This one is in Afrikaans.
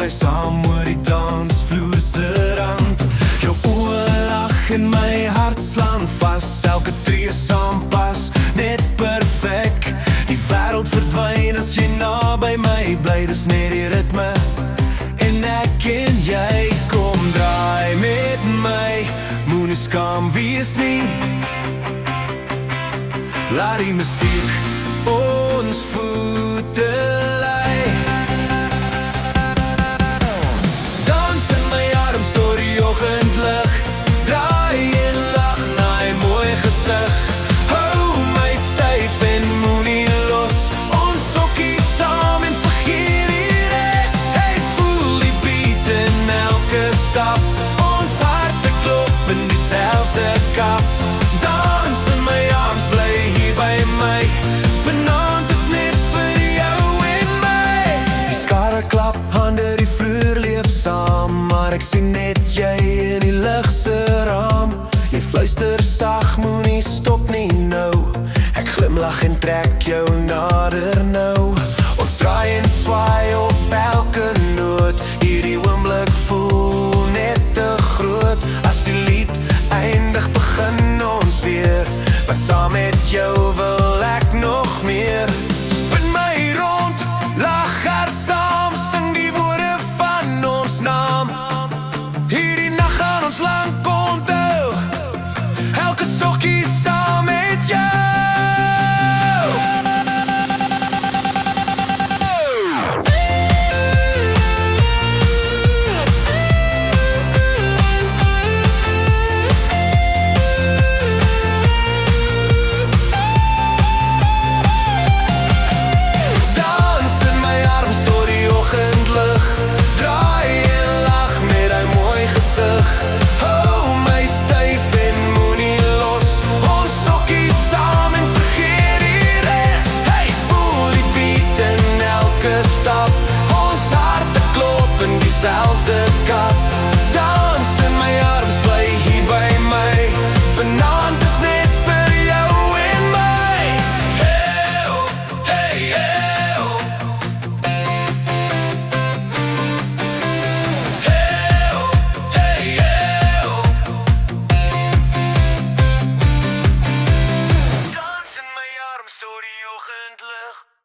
my saam oor die dansvloer se rand. Jou oë lag en my hart slaan vas. Elke tree saampas, net perfek. Die wêreld verdwyn as jy naby my bly. Dis net die ritme en ek en jy. Kom draai met my, moenie skaam wees nie. Laat die musiek ons voete lei. Dans in my arms deur die oggendlig. Draai en lag na 'n mooi gesig. Hou my styf en moenie los. Ons sokkie saam en vergeet die res. Hey, voel die beat in elke stap. Ons harte klop in dieselfde kap. Dans in my arms, bly hier by my. Vanaand is net vir jou en my. Die skare klap, hande die vloer leef saam. Maar ek sien net jy in die lig se raam. Jy fluister sag, moenie stop nie nou. Ek glimlag en trek jou nader nou. Ons draai en swaai op elke noot. Hierdie oomblik voel net te groot. As die lied eindig, begin ons weer. Want saam met jou wil ek nog meer. Spin my rond, lag hard saam. Sing die woorde van ons naam. Hierdie nag gaan ons lank onthou. Elke sokkie saam met jou. Hou my styf en moenie los. Ons sokkie saam en vergeet die res. Hey, voel die beat in elke stap. Ons harte klop in dieselfde kap. Dans in my arms, bly hier by my. Vanaand is net vir jou en my. Hey, oh, hey, hey, oh. Dans in my arms deur die oggendlig.